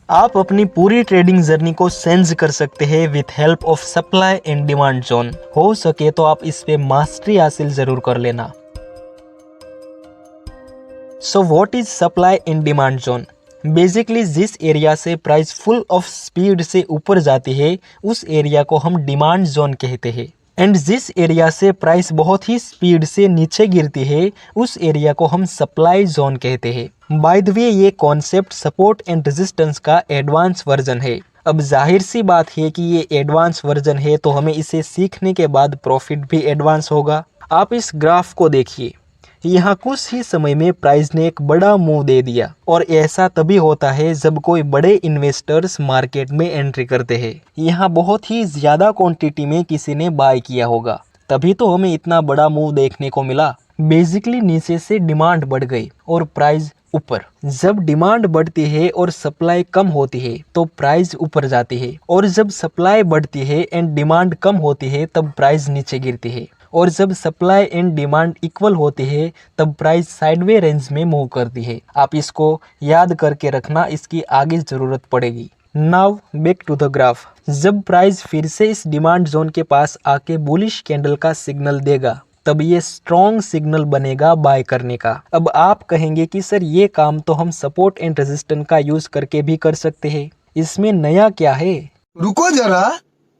आप अपनी पूरी ट्रेडिंग जर्नी को चेंज कर सकते हैं with help of supply and demand zone. हो सके तो आप इस पे मास्टरी हासिल जरूर कर लेना। So what is supply and demand zone? Basically जिस एरिया से प्राइस फुल ऑफ स्पीड से ऊपर जाती है उस एरिया को हम डिमांड जोन कहते हैं। एंड जिस एरिया से प्राइस बहुत ही स्पीड से नीचे गिरती है उस एरिया को हम सप्लाई जोन कहते हैं। बाय द वे ये कॉन्सेप्ट सपोर्ट एंड रेजिस्टेंस का एडवांस वर्जन है। अब जाहिर सी बात है कि ये एडवांस वर्जन है तो हमें इसे सीखने के बाद प्रॉफिट भी एडवांस होगा। आप इस ग्राफ को देखिए, यहाँ कुछ ही समय में प्राइस ने एक बड़ा मूव दे दिया और ऐसा तभी होता है जब कोई बड़े इन्वेस्टर्स मार्केट में एंट्री करते हैं। यहाँ बहुत ही ज्यादा क्वांटिटी में किसी ने बाय किया होगा, तभी तो हमें इतना बड़ा मूव देखने को मिला। बेसिकली नीचे से डिमांड बढ़ गई और प्राइस ऊपर। जब डिमांड बढ़ती है और सप्लाई कम होती है तो प्राइस ऊपर जाती है, और जब सप्लाई बढ़ती है एंड डिमांड कम होती है तब प्राइस नीचे गिरती है, और जब सप्लाई एंड डिमांड इक्वल होती है तब प्राइस साइडवे रेंज में मूव करती है। आप इसको याद करके रखना, इसकी आगे जरूरत पड़ेगी। Now back to the graph. जब प्राइस फिर से इस डिमांड जोन के पास आके बुलिश कैंडल का सिग्नल देगा तब ये स्ट्रॉन्ग सिग्नल बनेगा बाय करने का। अब आप कहेंगे कि सर ये काम तो हम सपोर्ट एंड रेजिस्टेंस का यूज करके भी कर सकते हैं, इसमें नया क्या है? रुको जरा,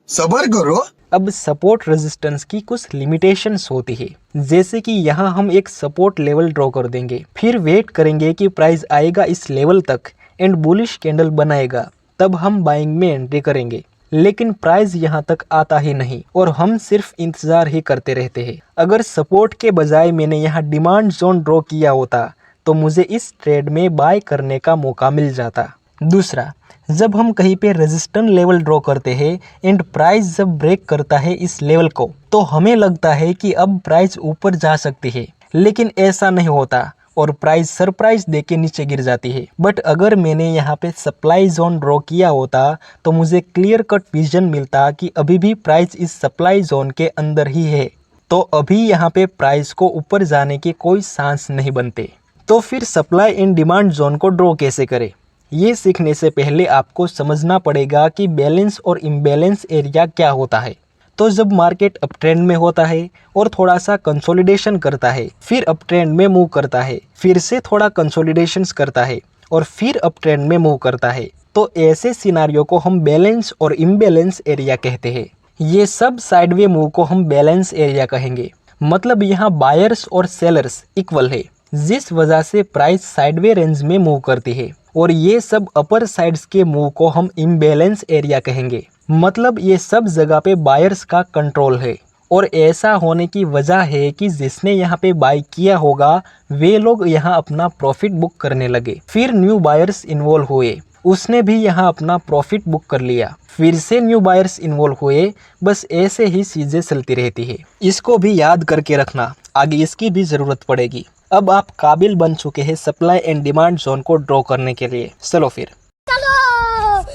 सब्र करो। अब सपोर्ट रेजिस्टेंस की कुछ लिमिटेशंस होती है, जैसे कि यहाँ हम एक सपोर्ट लेवल ड्रॉ कर देंगे, फिर वेट करेंगे कि प्राइस आएगा इस लेवल तक एंड बुलिश कैंडल बनाएगा, तब हम बाइंग में एंट्री करेंगे। लेकिन प्राइस यहाँ तक आता ही नहीं और हम सिर्फ इंतजार ही करते रहते हैं। अगर सपोर्ट के बजाय मैंने यहाँ डिमांड जोन ड्रॉ किया होता तो मुझे इस ट्रेड में बाय करने का मौका मिल जाता। दूसरा, जब हम कहीं पे रेजिस्टेंस लेवल ड्रॉ करते हैं एंड प्राइस जब ब्रेक करता है इस लेवल को तो हमें लगता है कि अब प्राइस ऊपर जा सकती है, लेकिन ऐसा नहीं होता और प्राइस सरप्राइज देके नीचे गिर जाती है। बट अगर मैंने यहाँ पे सप्लाई जोन ड्रॉ किया होता तो मुझे क्लियर कट विजन मिलता कि अभी भी प्राइस इस सप्लाई जोन के अंदर ही है, तो अभी यहाँ पे प्राइस को ऊपर जाने के कोई चांस नहीं बनते। तो फिर सप्लाई एंड डिमांड जोन को ड्रॉ कैसे करें, ये सीखने से पहले आपको समझना पड़ेगा कि बैलेंस और इम्बैलेंस एरिया क्या होता है। तो जब मार्केट अप ट्रेंड में होता है और थोड़ा सा कंसोलिडेशन करता है, फिर अप ट्रेंड में मूव करता है, फिर से थोड़ा कंसोलिडेशंस करता है और फिर अप ट्रेंड में मूव करता है, तो ऐसे सिनारियो को हम बैलेंस और इम्बैलेंस एरिया कहते हैं। ये सब साइडवे मूव को हम बैलेंस एरिया कहेंगे। मतलब यहाँ बायर्स और सेलर्स इक्वल है, जिस वजह से प्राइस साइडवे रेंज में मूव करती है, और ये सब अपर साइड्स के मूव को हम इम्बैलेंस एरिया कहेंगे। मतलब ये सब जगह पे बायर्स का कंट्रोल है, और ऐसा होने की वजह है कि जिसने यहाँ पे बाय किया होगा वे लोग यहाँ अपना प्रॉफिट बुक करने लगे, फिर न्यू बायर्स इन्वॉल्व हुए, उसने भी यहाँ अपना प्रॉफिट बुक कर लिया, फिर से न्यू बायर्स इन्वॉल्व हुए। बस ऐसे ही चीजें चलती रहती है। इसको भी याद करके रखना, आगे इसकी भी जरूरत पड़ेगी। अब आप काबिल बन चुके हैं सप्लाई एंड डिमांड जोन को ड्रॉ करने के लिए। चलो फिर।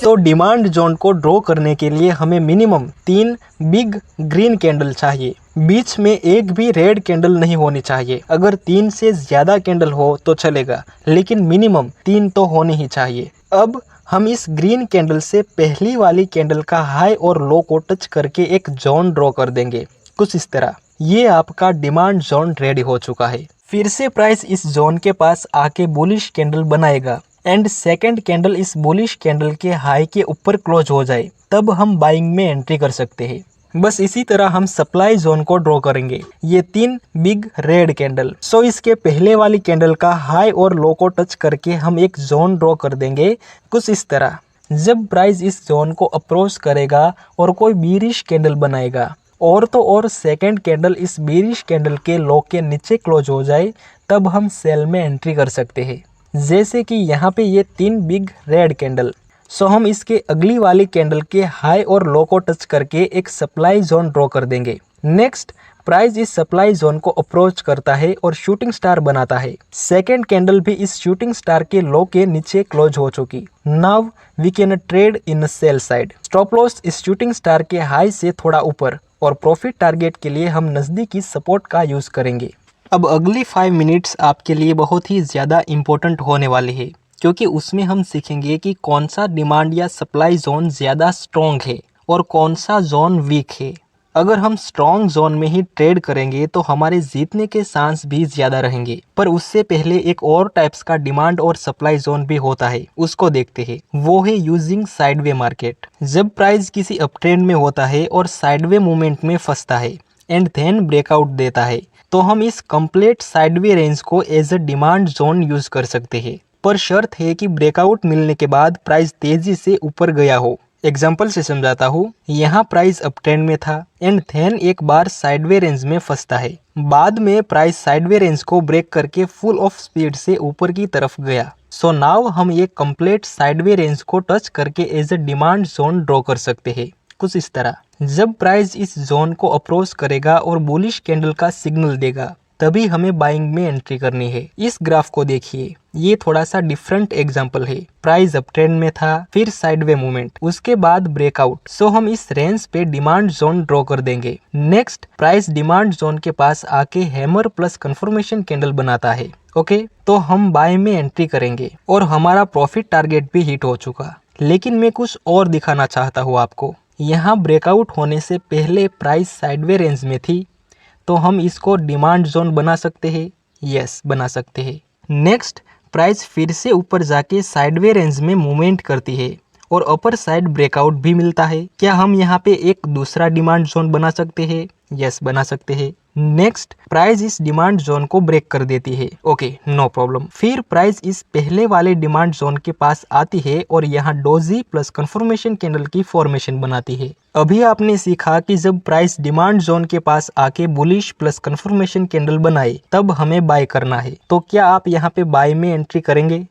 तो डिमांड जोन को ड्रॉ करने के लिए हमें मिनिमम 3 बिग ग्रीन कैंडल चाहिए, बीच में एक भी रेड कैंडल नहीं होनी चाहिए। अगर 3 से ज्यादा कैंडल हो तो चलेगा, लेकिन मिनिमम 3 तो होनी ही चाहिए। अब हम इस ग्रीन कैंडल से पहली वाली कैंडल का हाई और लो को टच करके एक जोन ड्रॉ कर देंगे, कुछ इस तरह। ये आपका डिमांड जोन रेडी हो चुका है। फिर से प्राइस इस जोन के पास आके बुलिश कैंडल बनाएगा एंड सेकंड कैंडल इस बुलिश कैंडल के हाई के ऊपर क्लोज हो जाए, तब हम बाइंग में एंट्री कर सकते हैं। बस इसी तरह हम सप्लाई जोन को ड्रॉ करेंगे, ये 3 बिग रेड कैंडल। सो इसके पहले वाली कैंडल का हाई और लो को टच करके हम एक जोन ड्रॉ कर देंगे, कुछ इस तरह। जब प्राइस इस जोन को अप्रोच करेगा और कोई बीरिश कैंडल बनाएगा, और तो और सेकंड कैंडल इस बीरिश कैंडल के लो के नीचे क्लोज हो जाए, तब हम सेल में एंट्री कर सकते हैं। जैसे कि यहाँ पे ये 3 बिग रेड कैंडल। सो हम इसके अगली वाली कैंडल के हाई और लो को टच करके एक सप्लाई जोन ड्रॉ कर देंगे। नेक्स्ट प्राइस इस सप्लाई जोन को अप्रोच करता है और शूटिंग स्टार बनाता है। सेकेंड कैंडल भी इस शूटिंग स्टार के लो के नीचे क्लोज हो चुकी। Now we can trade in sell side. Stop loss इस शूटिंग स्टार के हाई से थोड़ा ऊपर, और प्रॉफिट टारगेट के लिए हम नज़दीकी सपोर्ट का यूज़ करेंगे। अब अगली 5 मिनट्स आपके लिए बहुत ही ज़्यादा इम्पोर्टेंट होने वाली है, क्योंकि उसमें हम सीखेंगे कि कौन सा डिमांड या सप्लाई जोन ज़्यादा स्ट्रॉन्ग है और कौन सा जोन वीक है। अगर हम स्ट्रॉन्ग जोन में ही ट्रेड करेंगे तो हमारे जीतने के चांस भी ज़्यादा रहेंगे। पर उससे पहले एक और टाइप्स का डिमांड और सप्लाई जोन भी होता है, उसको देखते हैं। वो है यूजिंग साइडवे मार्केट। जब प्राइस किसी अप ट्रेंड में होता है और साइडवे मूवमेंट में फंसता है एंड देन ब्रेकआउट देता है, तो हम इस कंप्लीट साइडवे रेंज को as a demand zone use कर सकते हैं। पर शर्त है कि ब्रेकआउट मिलने के बाद प्राइस तेजी से ऊपर गया हो। एग्जाम्पल से समझाता हूँ। यहाँ प्राइस अप ट्रेंड में था एंड देन एक बार साइडवे रेंज में फंसता है। बाद में प्राइस साइडवे रेंज को ब्रेक करके फुल ऑफ स्पीड से ऊपर की तरफ गया। सो नाउ हम ये कंप्लीट साइडवे रेंज को टच करके as a demand zone draw कर सकते हैं, कुछ इस तरह। जब प्राइस इस जोन को अप्रोच करेगा और बुलिश कैंडल का सिग्नल देगा, तभी हमें बाइंग में एंट्री करनी है। इस ग्राफ को देखिए, ये थोड़ा सा डिफरेंट एग्जांपल है। प्राइस अप ट्रेंड में था, फिर साइडवे मूवमेंट, उसके बाद ब्रेकआउट। सो हम इस रेंज पे डिमांड जोन ड्रॉ कर देंगे। नेक्स्ट प्राइस डिमांड जोन के पास आके हैमर प्लस कंफर्मेशन कैंडल बनाता है। ओके, तो हम बाय में एंट्री करेंगे और हमारा प्रॉफिट टारगेट भी हिट हो चुका। लेकिन मैं कुछ और दिखाना चाहता हूँ आपको। यहाँ ब्रेकआउट होने से पहले प्राइस साइडवे रेंज में थी, तो हम इसको डिमांड जोन बना सकते हैं। यस, बना सकते हैं। नेक्स्ट प्राइस फिर से ऊपर जाके साइडवे रेंज में मूवमेंट करती है और अपर साइड ब्रेकआउट भी मिलता है। क्या हम यहाँ पे एक दूसरा डिमांड जोन बना सकते हैं? यस, बना सकते हैं। नेक्स्ट प्राइस इस डिमांड जोन को ब्रेक कर देती है। Okay, no problem. फिर प्राइस इस पहले वाले डिमांड जोन के पास आती है और यहाँ डोजी प्लस कंफर्मेशन कैंडल की फॉर्मेशन बनाती है। अभी आपने सीखा कि जब प्राइस डिमांड जोन के पास आके बुलिश प्लस कंफर्मेशन कैंडल बनाए, तब हमें बाय करना है। तो क्या आप यहाँ पे बाय में एंट्री करेंगे?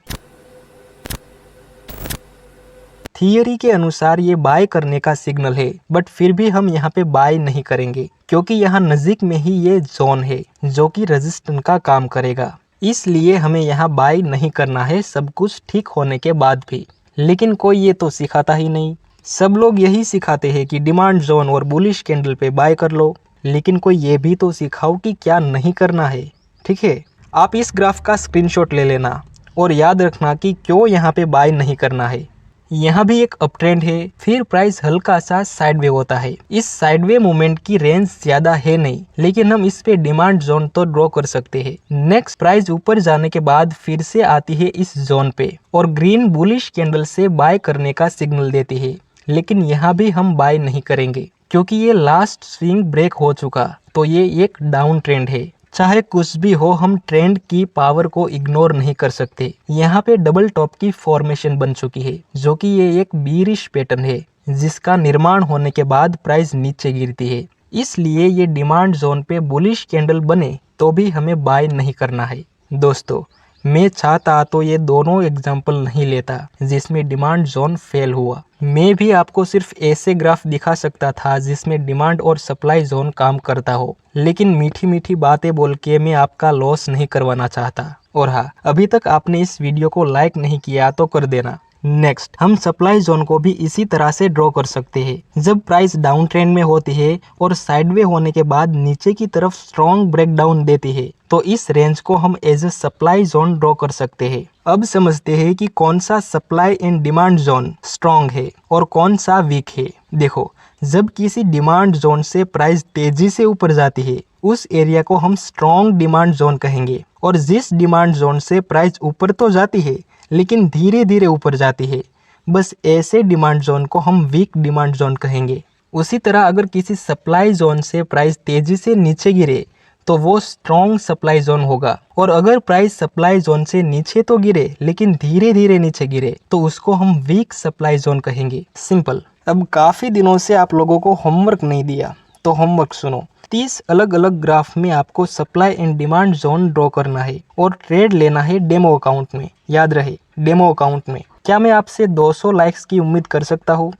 थियरी के अनुसार ये बाय करने का सिग्नल है, बट फिर भी हम यहाँ पे बाय नहीं करेंगे, क्योंकि यहाँ नज़दीक में ही ये जोन है जो कि रेजिस्टेंस का काम करेगा। इसलिए हमें यहाँ बाय नहीं करना है, सब कुछ ठीक होने के बाद भी। लेकिन कोई ये तो सिखाता ही नहीं। सब लोग यही सिखाते हैं कि डिमांड जोन और बुलिश कैंडल पे बाय कर लो, लेकिन कोई ये भी तो सिखाओ कि क्या नहीं करना है। ठीक है, आप इस ग्राफ का स्क्रीनशॉट ले लेना और याद रखना कि क्यों यहाँ पे बाय नहीं करना है। यहाँ भी एक अप ट्रेंड है, फिर प्राइस हल्का सा साइडवे होता है। इस साइडवे मूवमेंट की रेंज ज्यादा है नहीं, लेकिन हम इस पे डिमांड जोन तो ड्रॉ कर सकते हैं। नेक्स्ट प्राइस ऊपर जाने के बाद फिर से आती है इस जोन पे और ग्रीन बुलिश कैंडल से बाय करने का सिग्नल देती है। लेकिन यहाँ भी हम बाय नहीं करेंगे, क्योंकि ये लास्ट स्विंग ब्रेक हो चुका, तो ये एक डाउन ट्रेंड है। चाहे कुछ भी हो, हम ट्रेंड की पावर को इग्नोर नहीं कर सकते। यहाँ पे डबल टॉप की फॉर्मेशन बन चुकी है, जो कि ये एक बीरिश पैटर्न है, जिसका निर्माण होने के बाद प्राइस नीचे गिरती है। इसलिए ये डिमांड जोन पे बुलिश कैंडल बने तो भी हमें बाय नहीं करना है। दोस्तों, मैं चाहता तो ये दोनों एग्जाम्पल नहीं लेता जिसमें डिमांड जोन फेल हुआ। मैं भी आपको सिर्फ ऐसे ग्राफ दिखा सकता था जिसमें डिमांड और सप्लाई जोन काम करता हो, लेकिन मीठी मीठी बातें बोल के मैं आपका लॉस नहीं करवाना चाहता। और हाँ, अभी तक आपने इस वीडियो को लाइक नहीं किया तो कर देना। नेक्स्ट हम सप्लाई जोन को भी इसी तरह से ड्रॉ कर सकते हैं। जब प्राइस डाउन ट्रेंड में होती है और साइडवे होने के बाद नीचे की तरफ स्ट्रॉन्ग ब्रेकडाउन देती है, तो इस रेंज को हम as a supply zone draw कर सकते हैं। अब समझते हैं कि कौन सा supply and demand zone strong है और कौन सा वीक है। देखो, जब किसी डिमांड जोन से प्राइस तेजी से ऊपर जाती है, उस एरिया को हम स्ट्रॉन्ग डिमांड जोन कहेंगे। और जिस डिमांड जोन से प्राइस ऊपर तो जाती है लेकिन धीरे धीरे ऊपर जाती है, बस ऐसे डिमांड जोन को हम वीक डिमांड जोन कहेंगे। उसी तरह अगर किसी सप्लाई जोन से प्राइस तेजी से नीचे गिरे तो वो स्ट्रॉन्ग सप्लाई जोन होगा, और अगर प्राइस सप्लाई जोन से नीचे तो गिरे लेकिन धीरे धीरे नीचे गिरे तो उसको हम वीक सप्लाई जोन कहेंगे। सिंपल। अब काफ़ी दिनों से आप लोगों को होमवर्क नहीं दिया, तो होमवर्क सुनो। 30 अलग अलग ग्राफ में आपको supply and demand zone draw करना है और ट्रेड लेना है डेमो अकाउंट में। याद रहे, डेमो अकाउंट में। क्या मैं आपसे 200 लाइक्स की उम्मीद कर सकता हूँ?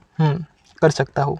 कर सकता हूँ।